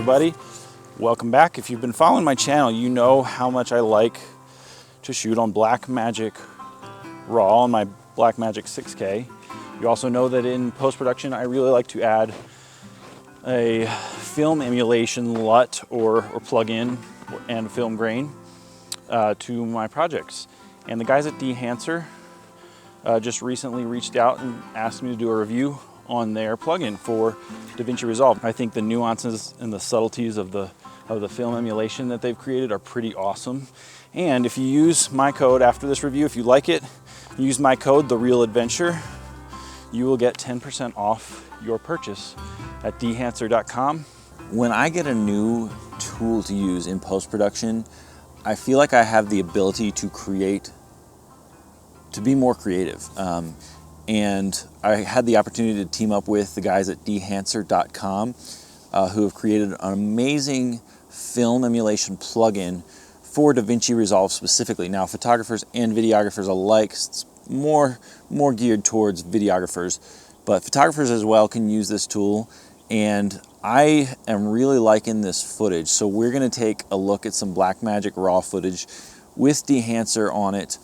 everybody, welcome back. If you've been following my channel, you know how much I like to shoot on Blackmagic RAW on my Blackmagic 6K. You also know that in post-production I really like to add a film emulation LUT or plug-in and film grain to my projects. And the guys at Dehancer just recently reached out and asked me to do a review on their plugin for Davinci Resolve. I think the nuances and the subtleties of the film emulation that they've created are pretty awesome. And if you use my code after this review, if you like it, use my code, The Real Adventure, you will get 10% off your purchase at dehancer.com. When I get a new tool to use in post-production, I feel like I have the ability to be more creative. And I had the opportunity to team up with the guys at Dehancer.com who have created an amazing film emulation plugin for Davinci Resolve specifically. Now, photographers and videographers alike, it's more geared towards videographers, but photographers as well can use this tool. And I am really liking this footage. So we're gonna take a look at some Blackmagic RAW footage with Dehancer on it,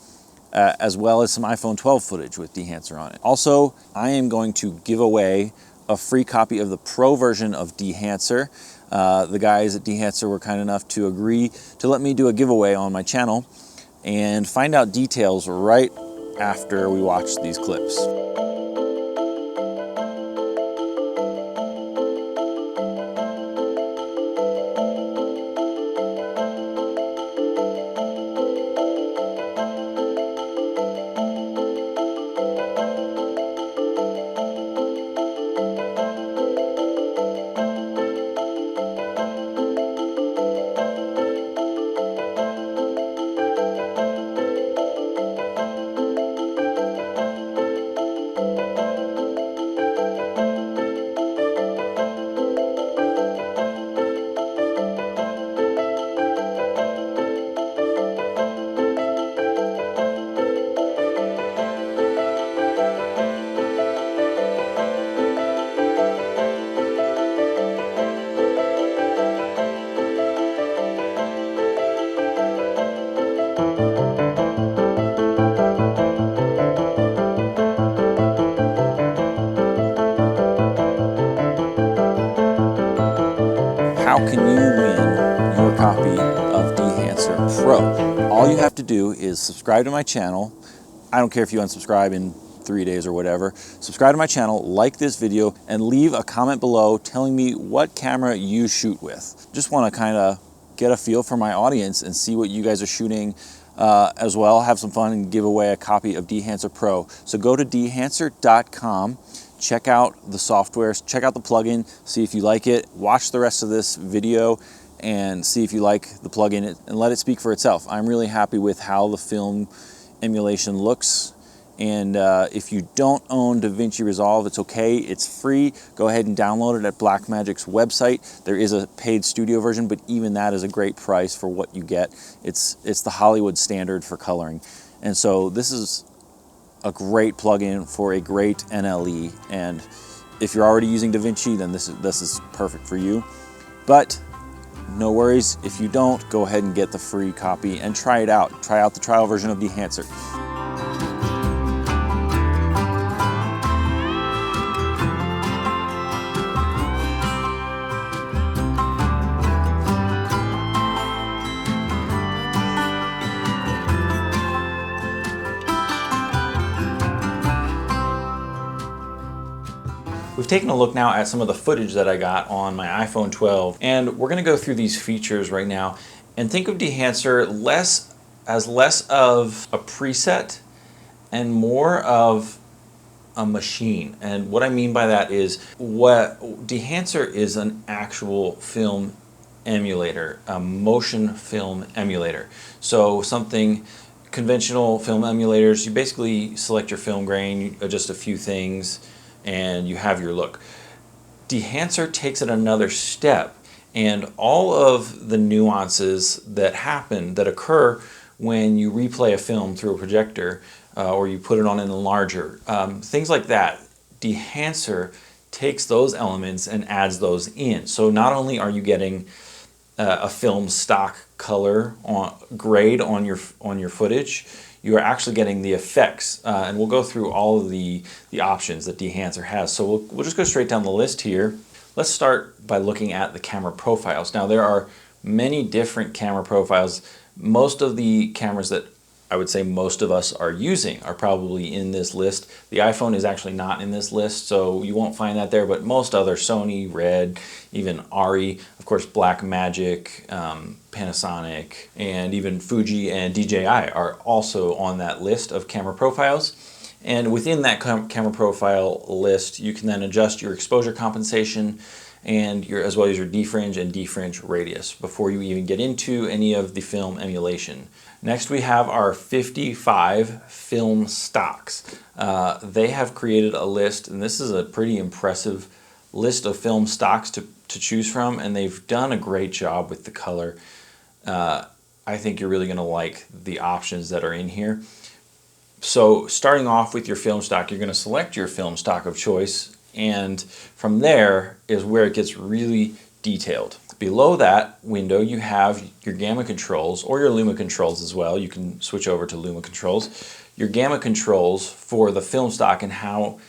as well as some iPhone 12 footage with Dehancer on it. Also, I am going to give away a free copy of the Pro version of Dehancer. The guys at Dehancer were kind enough to agree to let me do a giveaway on my channel, and find out details right after we watch these clips. How can you win your copy of Dehancer Pro? All you have to do is subscribe to my channel. I don't care if you unsubscribe in 3 days or whatever. Subscribe to my channel, like this video, and leave a comment below telling me what camera you shoot with. Just want to kind of get a feel for my audience and see what you guys are shooting as well. Have some fun and give away a copy of Dehancer Pro. So go to dehancer.com. Check out the software, check out the plugin, see if you like it, watch the rest of this video and see if you like the plugin and let it speak for itself. I'm really happy with how the film emulation looks. And if you don't own Davinci Resolve, it's okay, it's free. Go ahead and download it at Blackmagic's website. There is a paid studio version, but even that is a great price for what you get. It's the Hollywood standard for coloring. And so this is a great plugin for a great NLE, and if you're already using Davinci, then this is perfect for you. But no worries, if you don't, go ahead and get the free copy and try it out. Try out the trial version of Dehancer. We've taken a look now at some of the footage that I got on my iPhone 12, and we're going to go through these features right now and think of Dehancer as less of a preset and more of a machine. And what I mean by that is Dehancer is an actual film emulator, a motion film emulator. So something conventional film emulators, you basically select your film grain, you adjust a few things, and you have your look. Dehancer takes it another step, and all of the nuances that occur when you replay a film through a projector or you put it on an enlarger, things like that, Dehancer takes those elements and adds those in. So not only are you getting a film stock color grade on your footage, you are actually getting the effects, and we'll go through all of the options that Dehancer has. So we'll just go straight down the list here. Let's start by looking at the camera profiles. Now there are many different camera profiles. Most of the cameras that I would say most of us are using are probably in this list. The iPhone is actually not in this list, so you won't find that there, but most other, Sony, Red, even Ari, of course Blackmagic, Panasonic, and even Fuji and DJI are also on that list of camera profiles. And within that camera profile list, you can then adjust your exposure compensation and as well as your defringe and defringe radius before you even get into any of the film emulation. Next we have our 55 film stocks. They have created a list, and this is a pretty impressive list of film stocks to choose from, and they've done a great job with the color. I think you're really going to like the options that are in here. So starting off with your film stock, you're going to select your film stock of choice, and from there is where it gets really detailed. Below that window you have your gamma controls, or your luma controls as well. You can switch over to luma controls. Your gamma controls for the film stock and how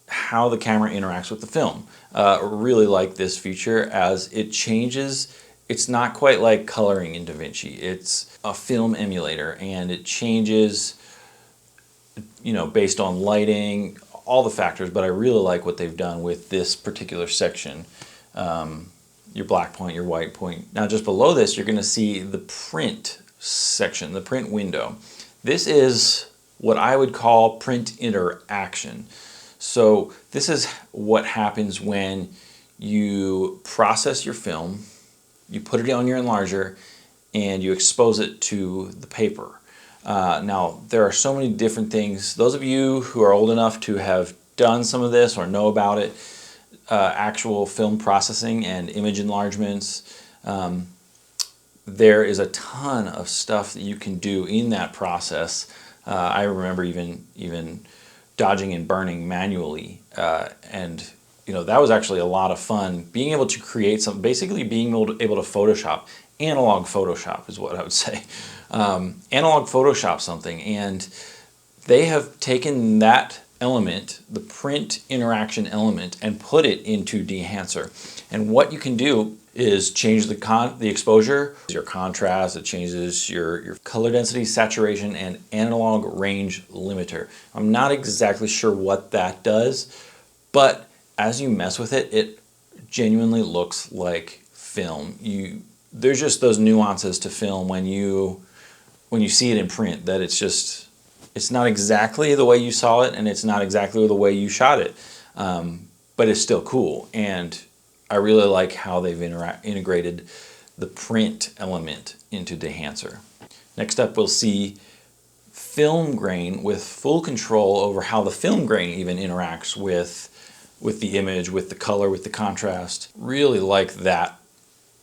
the camera interacts with the film. Really like this feature as it changes. It's not quite like coloring in Davinci. It's a film emulator, and it changes, you know, based on lighting, all the factors, but I really like what they've done with this particular section. Your black point, your white point. Now just below this you're going to see the print section, the print window. This is what I would call print interaction. So this is what happens when you process your film, you put it on your enlarger, and you expose it to the paper. Now there are so many different things. Those of you who are old enough to have done some of this or know about it, actual film processing and image enlargements, there is a ton of stuff that you can do in that process. I remember even dodging and burning manually, and you know, that was actually a lot of fun. Being able to create some, basically being able to Photoshop, analog Photoshop is what I would say. Analog Photoshop something, and they have taken that element, the print interaction element, and put it into Dehancer. And what you can do is change the exposure, your contrast, it changes your color density, saturation, and analog range limiter. I'm not exactly sure what that does, but as you mess with it, it genuinely looks like film. There's just those nuances to film when you see it in print that it's not exactly the way you saw it, and it's not exactly the way you shot it, but it's still cool. And I really like how they've integrated the print element into Dehancer. Next up we'll see film grain with full control over how the film grain even interacts with the image, with the color, with the contrast. Really like that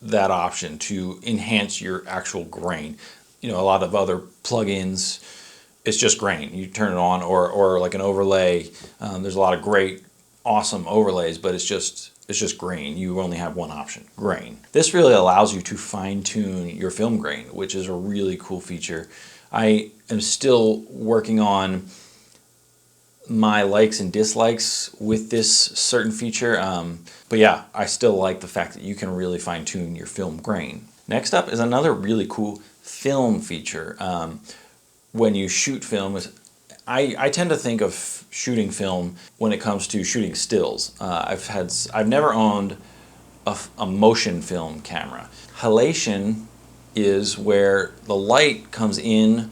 option to enhance your actual grain. You know, a lot of other plugins, it's just grain. You turn it on, or like an overlay. There's a lot of great, awesome overlays, but it's just grain. You only have one option, grain. This really allows you to fine-tune your film grain, which is a really cool feature. I am still working on my likes and dislikes with this certain feature, but yeah, I still like the fact that you can really fine-tune your film grain. Next up is another really cool film feature. When you shoot film, I tend to think of shooting film when it comes to shooting stills. I've never owned a motion film camera. Halation is where the light comes in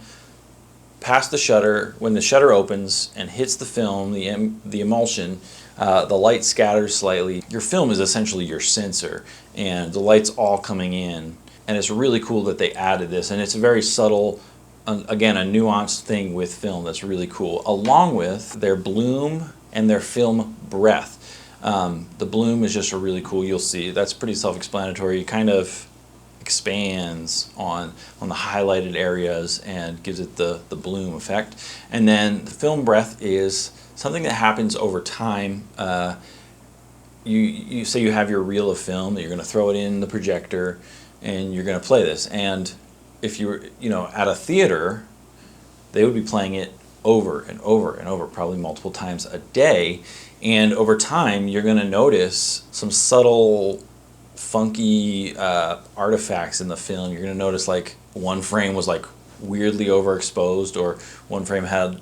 past the shutter. When the shutter opens and hits the film, the emulsion, the light scatters slightly. Your film is essentially your sensor, and the light's all coming in. And it's really cool that they added this, and it's a very subtle, again, a nuanced thing with film that's really cool, along with their bloom and their film breath. The bloom is just a really cool, you'll see, that's pretty self-explanatory. It kind of expands on the highlighted areas and gives it the bloom effect. And then the film breath is something that happens over time. you say you have your reel of film that you're going to throw it in the projector and you're going to play this. And if you were, at a theater, they would be playing it over and over and over, probably multiple times a day. And over time, you're going to notice some subtle, funky artifacts in the film. You're going to notice like one frame was like weirdly overexposed, or one frame had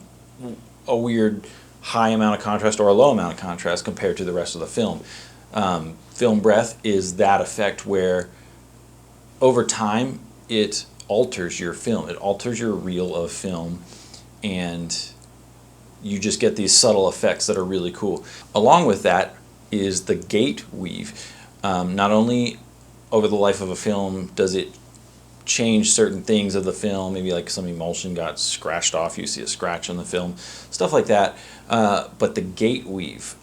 a weird high amount of contrast or a low amount of contrast compared to the rest of the film. Film breath is that effect where over time it alters your film. It alters your reel of film, and you just get these subtle effects that are really cool. Along with that is the gate weave. Not only over the life of a film does it change certain things of the film, maybe like some emulsion got scratched off, you see a scratch on the film, stuff like that, but the gate weave,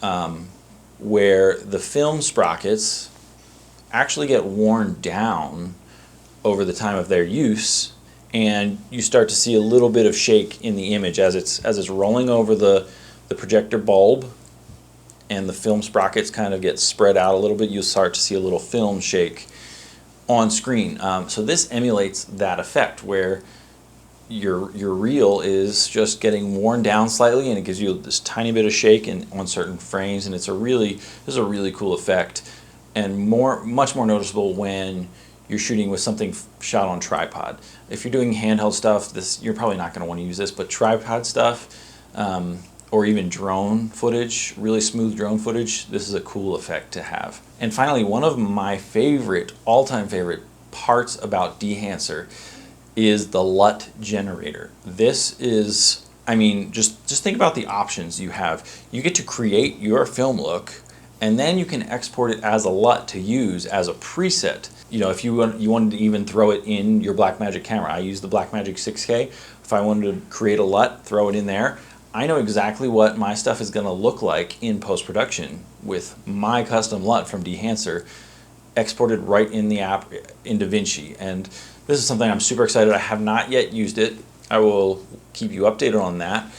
where the film sprockets actually get worn down over the time of their use, and you start to see a little bit of shake in the image as it's rolling over the projector bulb, and the film sprockets kind of get spread out a little bit. You'll start to see a little film shake on screen. So this emulates that effect where your reel is just getting worn down slightly, and it gives you this tiny bit of shake on certain frames, and this is a really cool effect, and much more noticeable when you're shooting with something shot on tripod. If you're doing handheld stuff, you're probably not going to want to use this, but tripod stuff, or even drone footage, really smooth drone footage, this is a cool effect to have. And finally, one of my all-time favorite parts about Dehancer is the Lut Generator. This is, just think about the options you have. You get to create your film look, and then you can export it as a LUT to use as a preset. If you wanted to even throw it in your Blackmagic camera. I use the Blackmagic 6K. If I wanted to create a LUT, throw it in there, I know exactly what my stuff is going to look like in post-production with my custom LUT from Dehancer exported right in the app in Davinci. And this is something I'm super excited. I have not yet used it. I will keep you updated on that.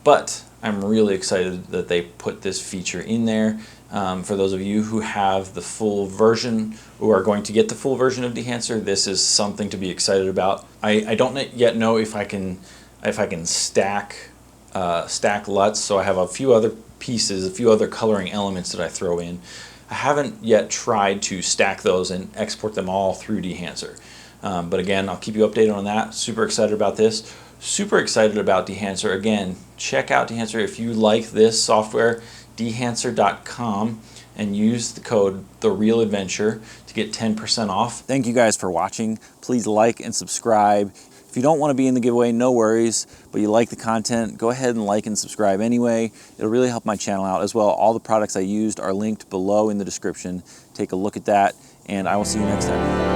But I'm really excited that they put this feature in there. For those of you who have the full version, who are going to get the full version of Dehancer, this is something to be excited about. I don't yet know if I can stack LUTs, so I have a few other pieces, a few other coloring elements that I throw in. I haven't yet tried to stack those and export them all through Dehancer. But again, I'll keep you updated on that. Super excited about this. Super excited about Dehancer. Again, check out Dehancer if you like this software, dehancer.com, and use the code TheRealAdventure to get 10% off. Thank you guys for watching. Please like and subscribe. If you don't want to be in the giveaway, no worries, but you like the content, go ahead and like and subscribe anyway. It'll really help my channel out as well. All the products I used are linked below in the description. Take a look at that, and I will see you next time.